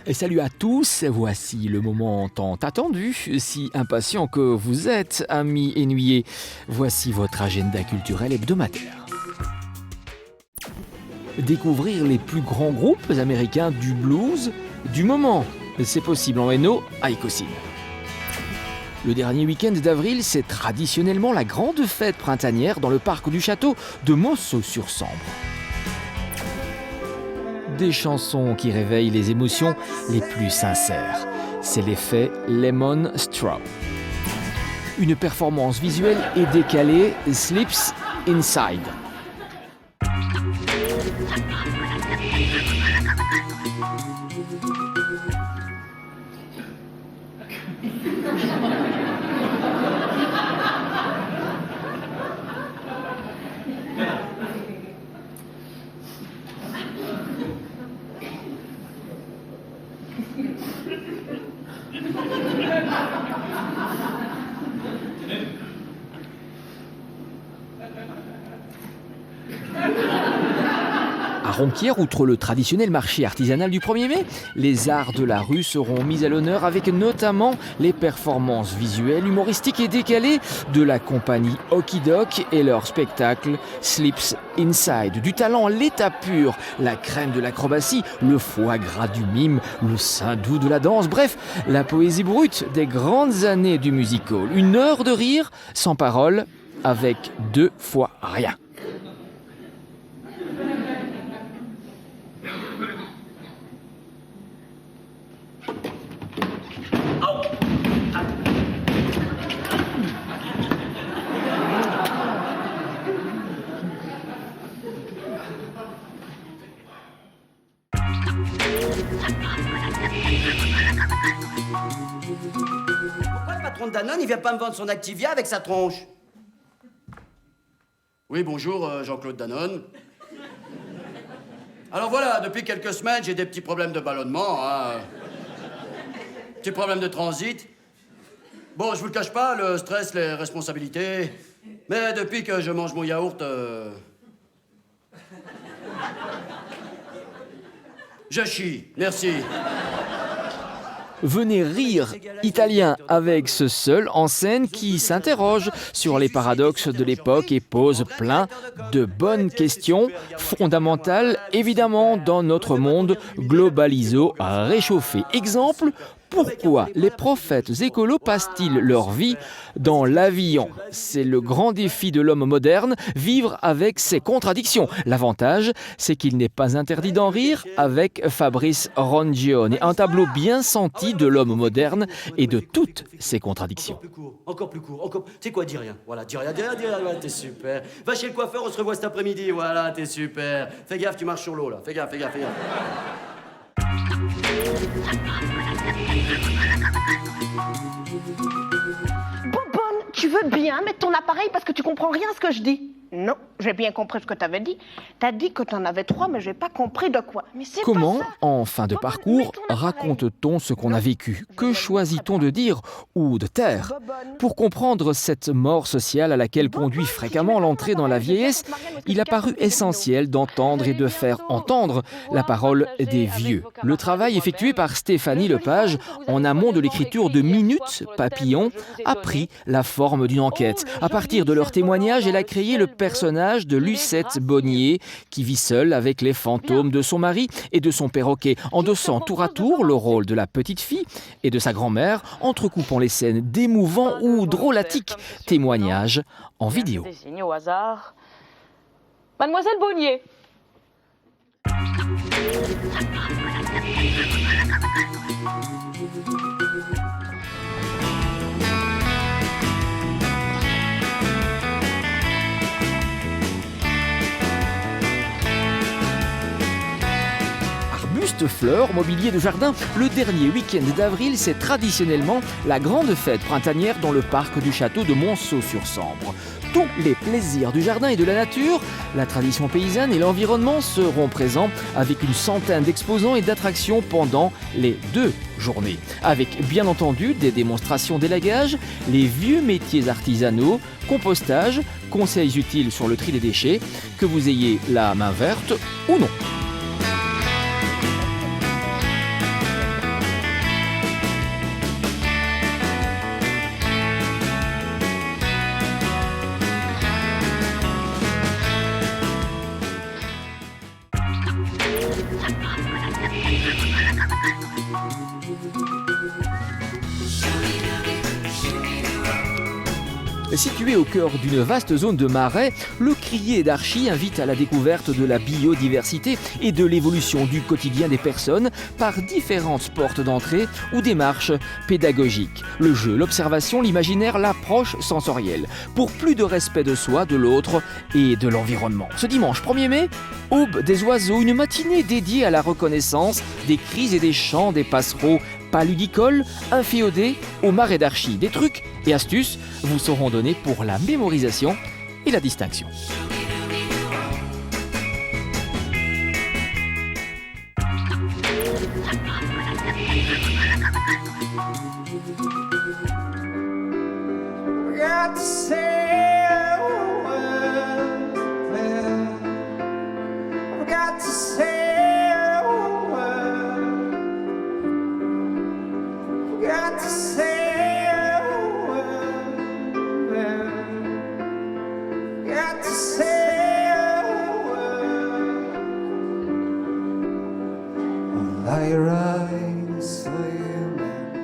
Et salut à tous, voici le moment tant attendu, si impatient que vous êtes, amis ennuyés. Voici votre agenda culturel hebdomadaire. Découvrir les plus grands groupes américains du blues du moment. C'est possible en Hainaut à Écosine. Le dernier week-end d'avril, c'est traditionnellement la grande fête printanière dans le parc du château de Monceau-sur-Sambre. Des chansons qui réveillent les émotions les plus sincères. C'est l'effet Lemon Straw. Une performance visuelle et décalée, Slips Inside. À Ronquière, outre le traditionnel marché artisanal du 1er mai, les arts de la rue seront mis à l'honneur avec notamment les performances visuelles, humoristiques et décalées de la compagnie Okidok et leur spectacle Slips Inside. Du talent à l'état pur, la crème de l'acrobatie, le foie gras du mime, le sein doux de la danse, bref, la poésie brute des grandes années du musical. Une heure de rire sans parole avec 2 fois rien. Pourquoi le patron de Danone, il vient pas me vendre son Activia avec sa tronche? Oui, bonjour, Jean-Claude Danone. Alors voilà, depuis quelques semaines, j'ai des petits problèmes de ballonnement, hein. Petits problèmes de transit. Bon, je vous le cache pas, le stress, les responsabilités. Mais depuis que je mange mon yaourt, je chie, merci. Venez rire italien avec ce seul en scène qui s'interroge sur les paradoxes de l'époque et pose plein de bonnes questions fondamentales évidemment dans notre monde globalisé réchauffé. Exemple, pourquoi les prophètes écolos passent-ils leur vie dans l'avion? C'est le grand défi de l'homme moderne, vivre avec ses contradictions. L'avantage, c'est qu'il n'est pas interdit d'en rire avec Fabrice Rongione, un tableau bien senti de l'homme moderne et de toutes ses contradictions. Encore plus court. C'est quoi, dis rien. Voilà, dis rien, voilà, t'es super. Va chez le coiffeur, on se revoit cet après-midi, voilà, t'es super. Fais gaffe, tu marches sur l'eau, là. Fais gaffe. Bobonne, tu veux bien mettre ton appareil parce que tu comprends rien à ce que je dis? Non, j'ai bien compris ce que t'avais dit. T'as dit que t'en avais 3, mais j'ai pas compris de quoi. Mais c'est Comment, pas ça. en fin de Bobonne, parcours, mets ton appareil. raconte-t-on ce qu'on a vécu? Que choisit-on de dire ou de taire? Bobonne. Pour comprendre cette mort sociale à laquelle conduit fréquemment l'entrée dans la vieillesse, il a paru essentiel d'entendre et de faire entendre la parole des vieux. Le travail effectué par Stéphanie Lepage en amont de l'écriture de Minutes Papillon a pris la forme d'une enquête. À partir de leurs témoignages, elle a créé le personnage de Lucette Bonnier qui vit seule avec les fantômes de son mari et de son perroquet, endossant tour à tour le rôle de la petite fille et de sa grand-mère, entrecoupant les scènes d'émouvants ou drôlatiques témoignages en vidéo. Désigné au hasard. Mademoiselle Bonnier. Arbustes, fleurs, mobilier de jardin, le dernier week-end d'avril, c'est traditionnellement la grande fête printanière dans le parc du château de Monceau-sur-Sambre. Tous les plaisirs du jardin et de la nature, la tradition paysanne et l'environnement seront présents avec une centaine d'exposants et d'attractions pendant les 2 journées. Avec bien entendu des démonstrations d'élagage, les vieux métiers artisanaux, compostage, conseils utiles sur le tri des déchets, que vous ayez la main verte ou non. Situé au cœur d'une vaste zone de marais, le Crier d'Archy invite à la découverte de la biodiversité et de l'évolution du quotidien des personnes par différentes portes d'entrée ou démarches pédagogiques. Le jeu, l'observation, l'imaginaire, l'approche sensorielle. Pour plus de respect de soi, de l'autre et de l'environnement. Ce dimanche 1er mai, aube des oiseaux, une matinée dédiée à la reconnaissance des cris et des chants des passereaux paludicoles, inféodés au marais d'Archy. Des trucs et astuces vous seront donnés pour la mémorisation et la distinction.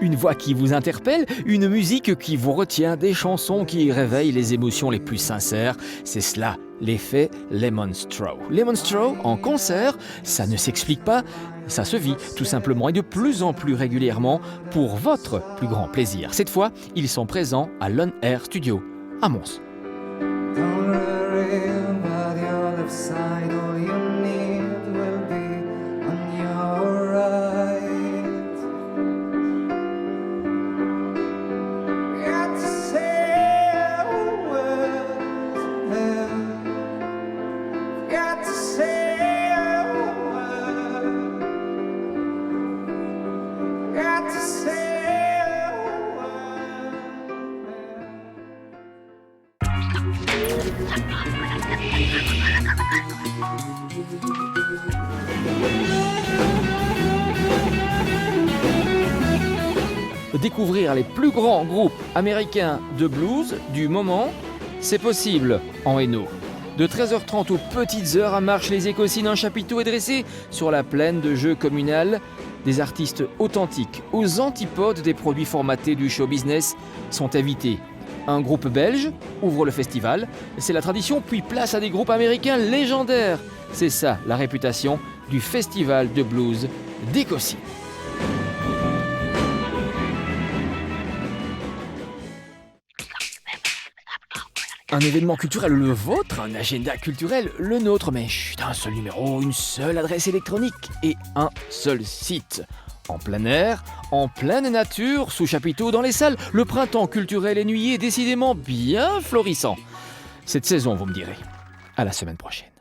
Une voix qui vous interpelle, une musique qui vous retient, des chansons qui réveillent les émotions les plus sincères. C'est cela, l'effet Lemon Straw. Lemon Straw en concert, ça ne s'explique pas, ça se vit tout simplement et de plus en plus régulièrement pour votre plus grand plaisir. Cette fois, ils sont présents à Lone Air Studio à Mons. Découvrir les plus grands groupes américains de blues du moment, c'est possible en Hainaut. De 13h30 aux petites heures à Marche, les Écossines, un chapiteau est dressé sur la plaine de jeu communal. Des artistes authentiques, aux antipodes des produits formatés du show business, sont invités. Un groupe belge ouvre le festival. C'est la tradition, puis place à des groupes américains légendaires. C'est ça la réputation du festival de blues d'Écossines. Un événement culturel, le vôtre, un agenda culturel, le nôtre, mais chut, un seul numéro, une seule adresse électronique et un seul site. En plein air, en pleine nature, sous chapiteau, dans les salles, le printemps culturel et nuit est décidément bien florissant. Cette saison, vous me direz. À la semaine prochaine.